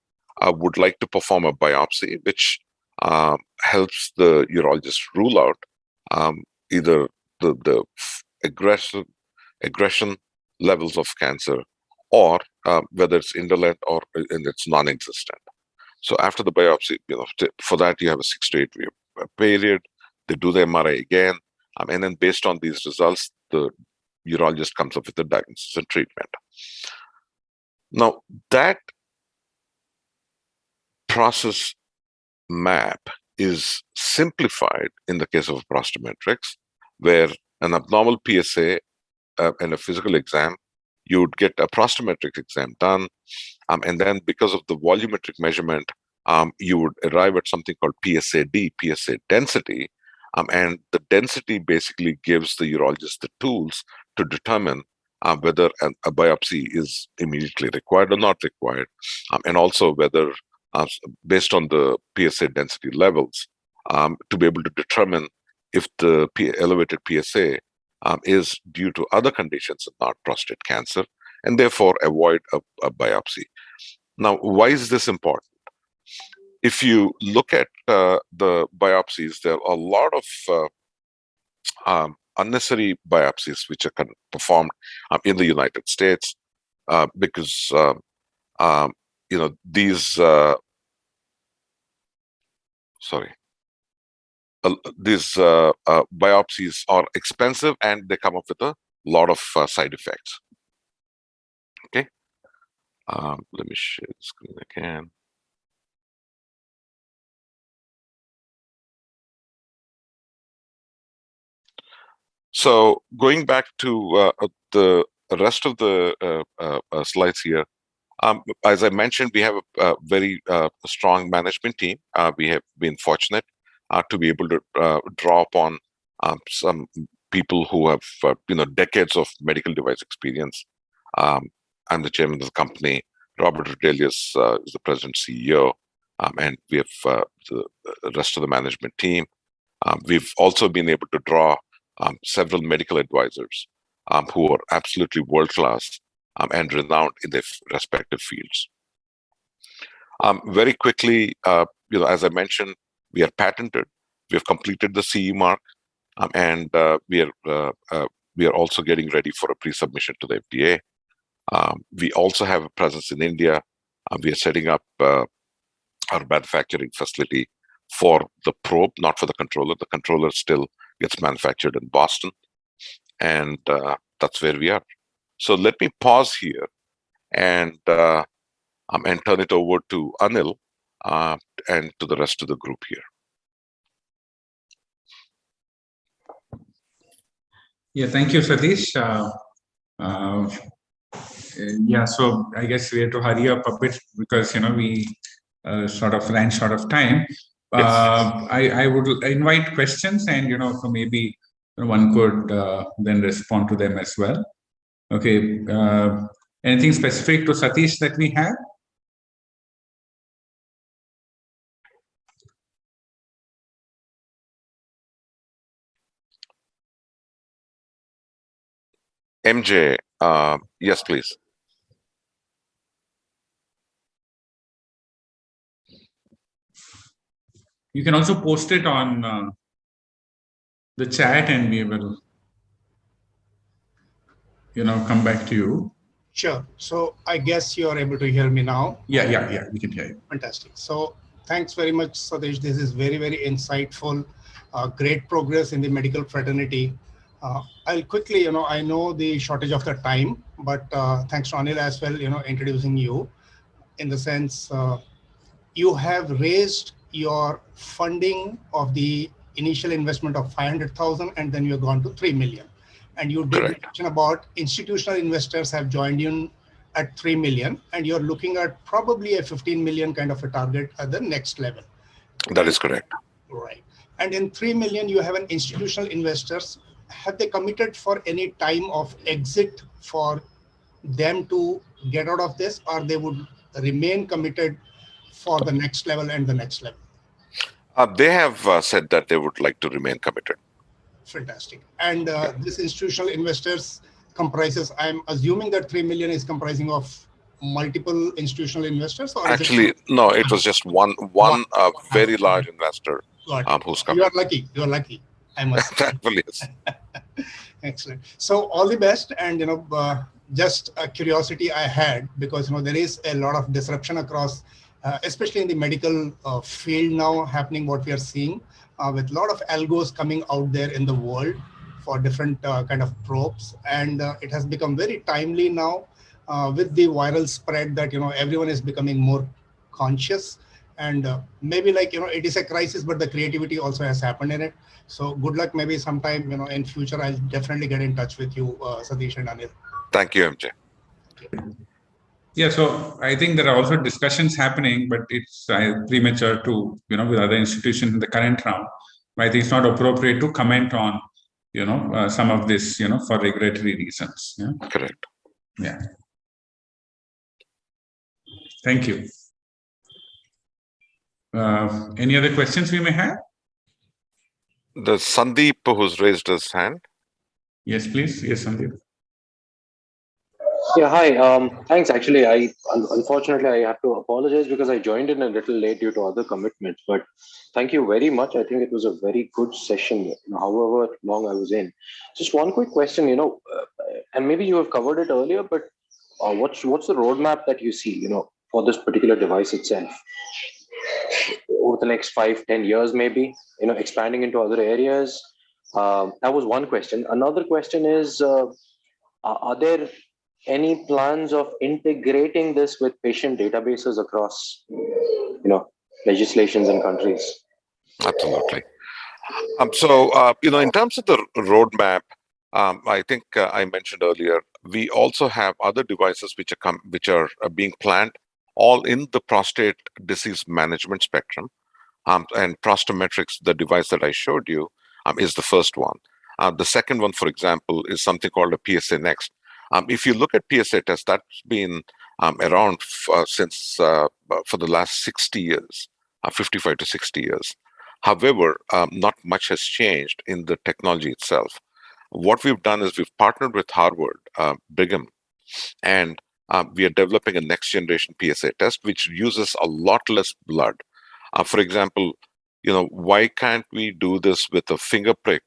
would like to perform a biopsy, which helps the urologist rule out either the aggression levels of cancer, or whether it's indolent or it's non-existent. So after the biopsy, for that you have a 6 to 8 week period. They do the MRI again, and then based on these results, the urologist comes up with the diagnosis and treatment. Now, that process map is simplified in the case of prostometrics, where an abnormal PSA in a physical exam, you would get a prostometric exam done, and then because of the volumetric measurement, you would arrive at something called PSA-D, PSA density, and the density basically gives the urologist the tools to determine whether a biopsy is immediately required or not required, and also whether, based on the PSA density levels, to be able to determine if the elevated PSA is due to other conditions and not prostate cancer, and therefore avoid a biopsy. Now, why is this important? If you look at the biopsies, there are a lot of unnecessary biopsies which are performed in the United States because these biopsies are expensive and they come up with a lot of side effects. Okay, let me share the screen again. So going back to the rest of the slides here, as I mentioned, we have a very strong management team. We have been fortunate to be able to draw upon some people who have decades of medical device experience. I'm the chairman of the company. Robert Rodelius is the president CEO, and we have the rest of the management team. We've also been able to draw several medical advisors who are absolutely world-class and renowned in their respective fields. Very quickly, as I mentioned, we are patented. We have completed the CE mark, and we are also getting ready for a pre-submission to the FDA. We also have a presence in India. We are setting up our manufacturing facility for the probe, not for the controller. The controller still gets manufactured in Boston, and that's where we are. So let me pause here and turn it over to Anil and to the rest of the group here. Yeah, thank you, Satish. Yeah, so I guess we have to hurry up a bit because we sort of ran short of time. I would invite questions, and so maybe one could then respond to them as well. Okay, anything specific to Satish that we have? MJ, yes, please. You can also post it on the chat, and we will, come back to you. Sure. So I guess you are able to hear me now. Yeah, we can hear you. Fantastic. So thanks very much, Satish. This is very, very insightful. Great progress in the medical fraternity. I'll quickly, I know the shortage of the time, but thanks to Anil as well, introducing you in the sense you have raised your funding of the initial investment of 500,000 and then you've gone to 3 million. And you did mention about institutional investors have joined in at 3 million, and you're looking at probably a 15 million kind of a target at the next level. That is correct. Right. And in 3 million, you have an institutional investors. Have they committed for any time of exit for them to get out of this, or they would remain committed for the next level and the next level? They have said that they would like to remain committed. Fantastic. And this institutional investors comprises, I'm assuming that 3 million is comprising of multiple institutional investors? Or actually, no, it was just one very large investor who's coming. You are lucky. You are lucky, I must say. Yes. Excellent. So all the best. And, just a curiosity I had, because, there is a lot of disruption across, especially in the medical field now happening, what we are seeing with a lot of algos coming out there in the world for different kind of probes. And it has become very timely now with the viral spread that, everyone is becoming more conscious. And maybe like, it is a crisis, but the creativity also has happened in it. So good luck. Maybe sometime, in future, I'll definitely get in touch with you, Satish and Anil. Thank you, MJ. Yeah, so I think there are also discussions happening, but it's premature to, with other institutions in the current round. I think it's not appropriate to comment on, some of this, for regulatory reasons. Yeah? Correct. Yeah. Thank you. Any other questions we may have? There's Sandeep who's raised his hand. Yes, please. Yes, Sandeep. Yeah, hi. Thanks. Actually, unfortunately I have to apologize because I joined in a little late due to other commitments. But thank you very much. I think it was a very good session, however long I was in. Just one quick question, and maybe you have covered it earlier, but what's the roadmap that you see, for this particular device itself over the next 5-10 years, maybe, expanding into other areas? That was one question. Another question is, are there any plans of integrating this with patient databases across, legislations and countries? Absolutely. In terms of the roadmap, I think I mentioned earlier, we also have other devices which are being planned, all in the prostate disease management spectrum. And Prostometrics, the device that I showed you, is the first one. The second one, for example, is something called a PSA Next. If you look at PSA test, that's been around since for the last 60 years, 55 to 60 years. However, not much has changed in the technology itself. What we've done is we've partnered with Harvard, Brigham, and we are developing a next generation PSA test, which uses a lot less blood. For example, why can't we do this with a finger prick?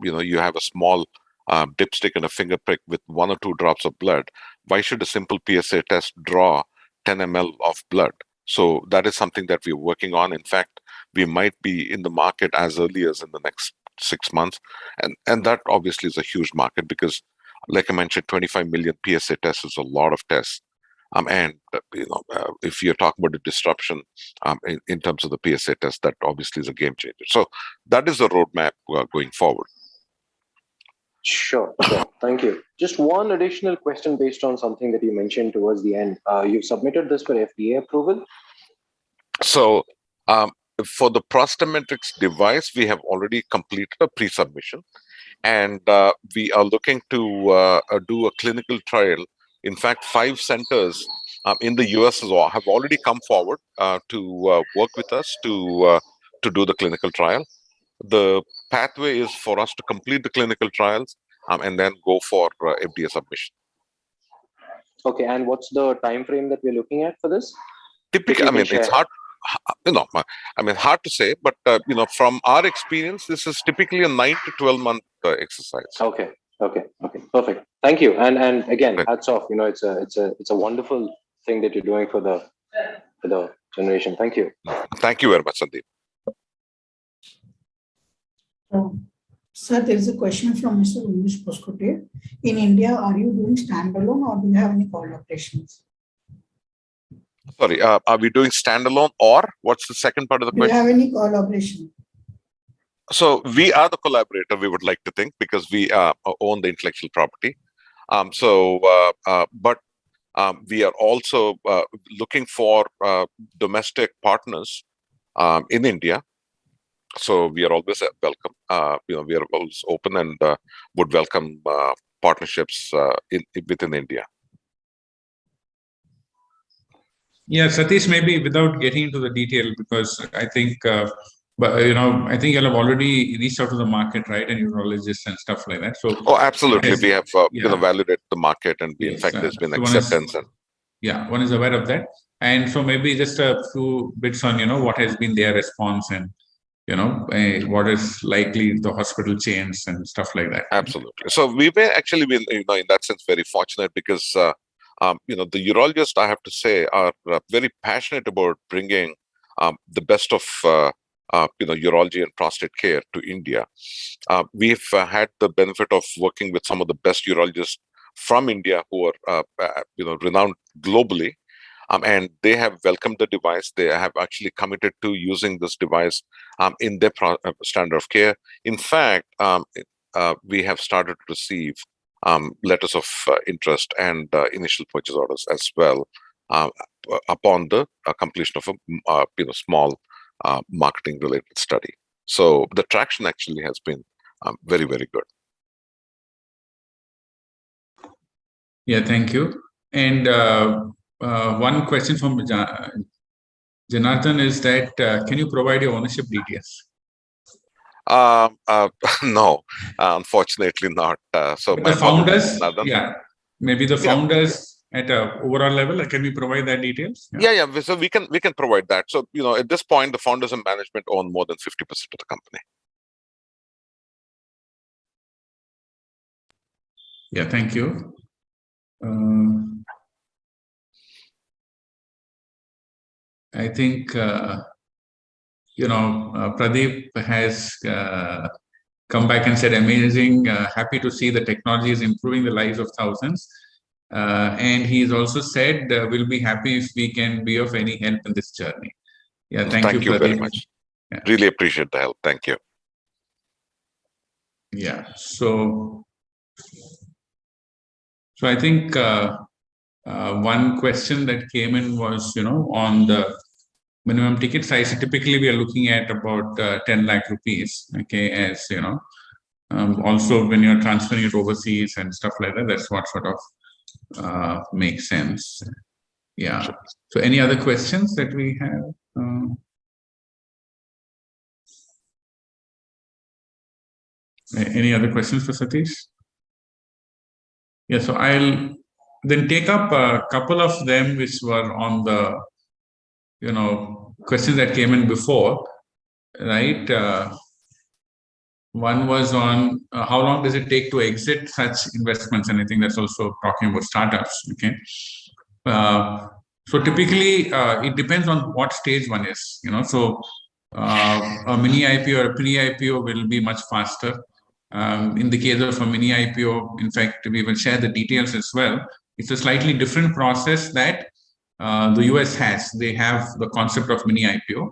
You have a small dipstick and a finger prick with 1 or 2 drops of blood. Why should a simple PSA test draw 10 ml of blood? So that is something that we're working on. In fact, we might be in the market as early as in the next 6 months. And that obviously is a huge market because, like I mentioned, 25 million PSA tests is a lot of tests. If you're talking about a disruption in terms of the PSA test, that obviously is a game changer. So that is the roadmap going forward. Sure. Thank you. Just one additional question based on something that you mentioned towards the end. You've submitted this for FDA approval? So for the Prostometrics device, we have already completed a pre-submission, and we are looking to do a clinical trial. In fact, 5 centers in the US have already come forward to work with us to do the clinical trial. The pathway is for us to complete the clinical trials and then go for FDA submission. Okay, and what's the time frame that we're looking at for this? Typically, it's hard. Hard to say, but from our experience, this is typically a 9 to 12 month exercise. Okay, perfect. Thank you, and again, hats off. It's a wonderful thing that you're doing for the generation. Thank you. Thank you very much, Sandeep. Sir, there is a question from Mr. Umesh Poskote. In India, are you doing standalone or do you have any collaborations? Sorry, are we doing standalone or what's the second part of the question? Do you have any collaboration? So we are the collaborator, we would like to think, because we own the intellectual property. But we are also looking for domestic partners in India. So we are always welcome. We are always open and would welcome partnerships within India. Yeah, Satish, maybe without getting into the detail, because I think, I think you'll have already reached out to the market, right? And urologists and stuff like that. So, absolutely, we have validated the market, and in fact, there's been acceptance. One is aware of that, and so maybe just a few bits on what has been their response and what is likely the hospital chains and stuff like that. Absolutely. So we may actually be, in that sense, very fortunate because, the urologists, I have to say, are very passionate about bringing the best of, urology and prostate care to India. We've had the benefit of working with some of the best urologists from India who are, renowned globally. And they have welcomed the device. They have actually committed to using this device in their standard of care. In fact, we have started to receive letters of interest and initial purchase orders as well upon the completion of a small marketing related study. So the traction actually has been very, very good. Yeah, thank you. And one question from Janardhan is that can you provide your ownership details? No, unfortunately not. So But my the founders, apologies, yeah, maybe the founders at a overall level. Can we provide that details? Yeah. So we can provide that. So at this point, the founders and management own more than 50% of the company. Yeah, thank you. I think Pradeep has come back and said, amazing, happy to see the technology is improving the lives of thousands. And he's also said, we'll be happy if we can be of any help in this journey. Yeah, thank you, Pradeep. Very much. Yeah. Really appreciate the help. Thank you. Yeah, so I think one question that came in was, on the minimum ticket size. Typically, we are looking at about 10 lakh rupees, okay, as also when you're transferring it overseas and stuff like that, that's what sort of makes sense. Yeah. Sure. So any other questions that we have? Any other questions for Satish? Yeah, so I'll then take up a couple of them which were on the, questions that came in before, right? One was on how long does it take to exit such investments, and I think that's also talking about startups. Okay, so typically it depends on what stage one is. So a mini IPO or a pre-IPO will be much faster. In the case of a mini IPO, in fact, we will share the details as well. It's a slightly different process that the US has. They have the concept of mini IPO,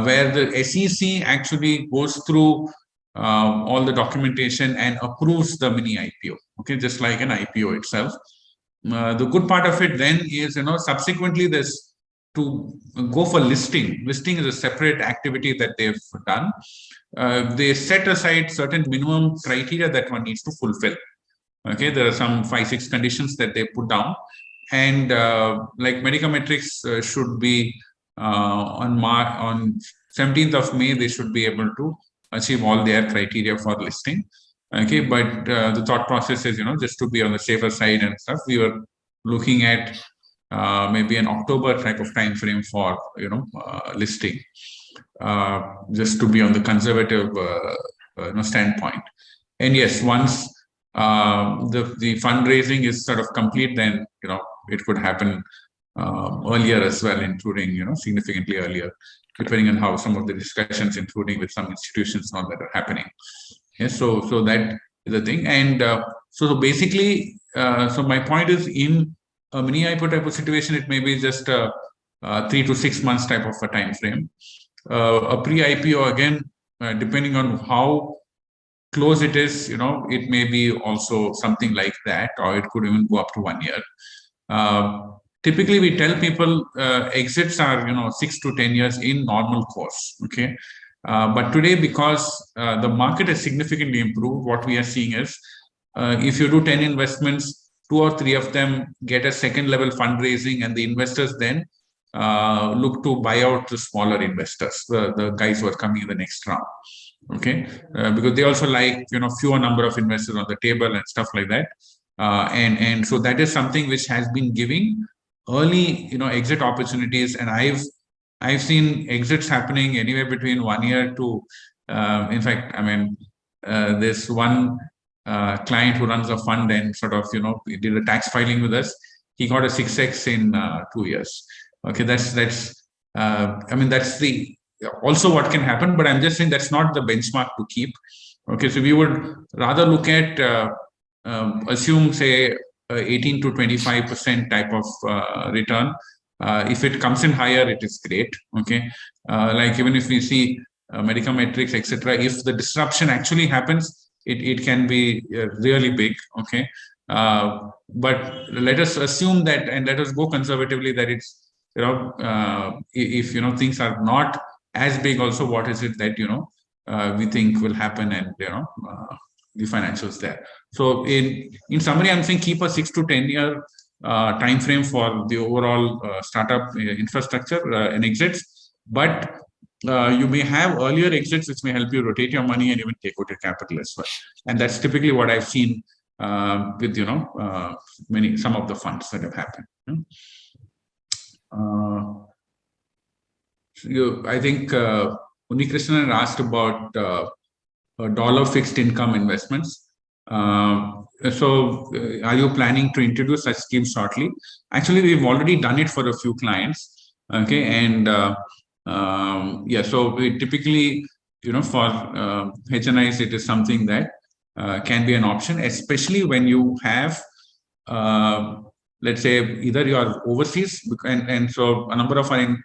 where the SEC actually goes through all the documentation and approves the mini IPO. Okay, just like an IPO itself. The good part of it then is, subsequently this to go for listing. Listing is a separate activity that they've done. They set aside certain minimum criteria that one needs to fulfill. Okay, there are some 5-6 conditions that they put down, and like Medicametrics should be on 17th of May, they should be able to achieve all their criteria for listing. Okay, but the thought process is, just to be on the safer side and stuff, we were looking at maybe an October type of time frame for listing, just to be on the conservative standpoint. And yes, once the fundraising is sort of complete, then it could happen earlier as well, including significantly earlier, depending on how some of the discussions, including with some institutions, now that are happening. Yes, so that is the thing. And so basically, so my point is, in a mini IPO type of situation, it may be just a 3 to 6 months type of a time frame. A pre-IPO, again, depending on how close it is, it may be also something like that, or it could even go up to 1 year. Typically, we tell people exits are 6 to 10 years in normal course. Okay, but today, because the market has significantly improved, what we are seeing is if you do 10 investments, 2 or 3 of them get a second level fundraising, and the investors then look to buy out the smaller investors, the guys who are coming in the next round. Okay, because they also like fewer number of investors on the table and stuff like that, and so that is something which has been giving early exit opportunities. And I've seen exits happening anywhere between 1 year to in fact, I mean, this one client who runs a fund and sort of did a tax filing with us, he got a 6x in 2 years. Okay, that's I mean, that's the also what can happen, but I'm just saying that's not the benchmark to keep. Okay, so we would rather look at assume, say, 18 to 25% type of return If it comes in higher, it is great. Okay, like even if we see medical metrics, etc., if the disruption actually happens, it can be really big. Okay, but let us assume that, and let us go conservatively that it's if things are not as big. Also, what is it that we think will happen, and the financials there. So in summary, I'm saying keep a 6 to 10 year time frame for the overall startup infrastructure and exits, but you may have earlier exits which may help you rotate your money and even take out your capital as well. And that's typically what I've seen with some of the funds that have happened. I think Unikrishnan asked about dollar fixed income investments. So are you planning to introduce such schemes shortly? Actually, we've already done it for a few clients. Okay, and yeah, so we typically, for HNIs, it is something that can be an option, especially when you have, let's say, either you are overseas, and so a number of our,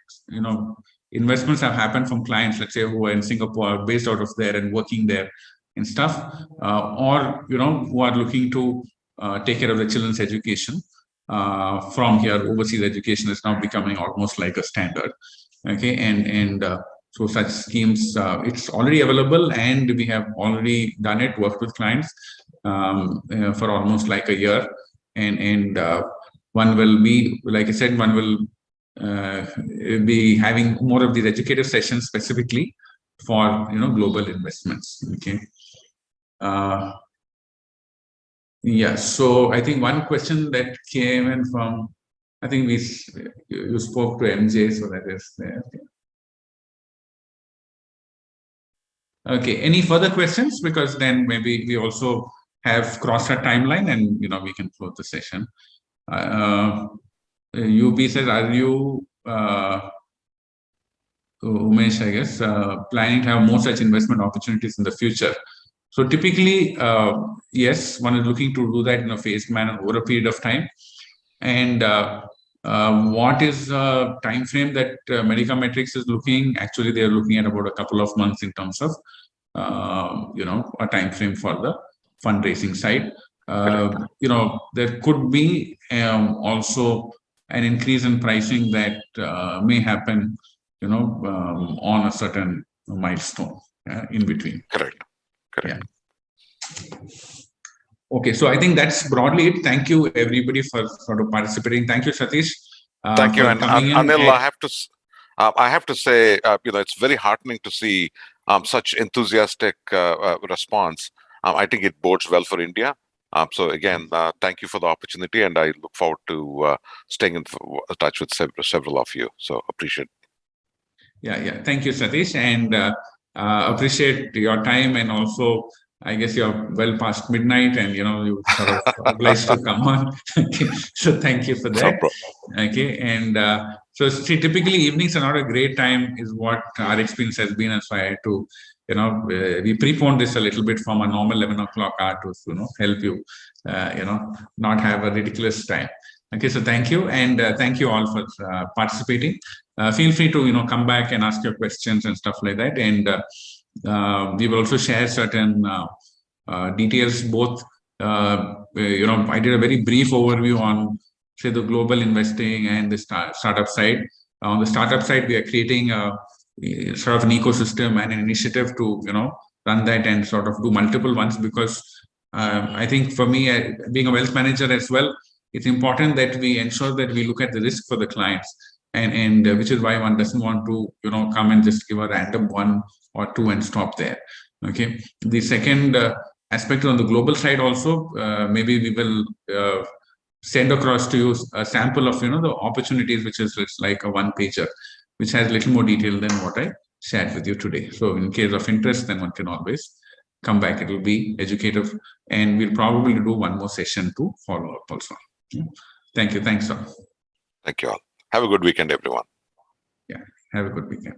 investments have happened from clients, let's say, who are in Singapore, based out of there and working there and stuff, or who are looking to take care of the children's education from here. Overseas education is now becoming almost like a standard. Okay, and so such schemes, it's already available, and we have already done it, worked with clients for almost like a year, and one will be, like I said, one will be having more of these educative sessions specifically for global investments. Okay. Yeah, so I think one question that came in from, I think you spoke to MJ, so that is there. Okay, any further questions? Because then maybe we also have crossed our timeline, and we can close the session. UB says, are you Umesh, I guess, planning to have more such investment opportunities in the future? So typically, yes, one is looking to do that in a phased manner over a period of time. And what is the time frame that Medica Metrics is looking? Actually, they are looking at about a couple of months in terms of a time frame for the fundraising side. There could be also an increase in pricing that may happen on a certain milestone in between. Correct. Yeah. Okay, so I think that's broadly it. Thank you everybody for sort of participating. Thank you, Satish. Thank you, and Anil, I have to say, it's very heartening to see such enthusiastic response. I think it bodes well for India. So again, thank you for the opportunity, and I look forward to staying in touch with several of you. So appreciate it. Yeah. Thank you, Satish, and appreciate your time, and also I guess you're well past midnight, and you sort of obliged to come on. Okay, so thank you for that. Okay, and so see, typically evenings are not a great time, is what our experience has been, and so I had to, we preponed this a little bit from a normal 11 o'clock hour to help you, not have a ridiculous time. Okay, so thank you, and thank you all for participating. Feel free to come back and ask your questions and stuff like that, and we will also share certain details. Both, I did a very brief overview on, say, the global investing and the startup side. On the startup side, we are creating a sort of an ecosystem and an initiative to run that and sort of do multiple ones, because I think for me, being a wealth manager as well, it's important that we ensure that we look at the risk for the clients, and which is why one doesn't want to come and just give a random one or two and stop there. Okay. The second aspect on the global side also, maybe we will send across to you a sample of the opportunities, which is like a one-pager, which has a little more detail than what I shared with you today. So in case of interest, then one can always come back. It will be educative, and we'll probably do one more session to follow up also. Yeah. Thank you. Thanks all. Thank you all. Have a good weekend, everyone. Yeah. Have a good weekend.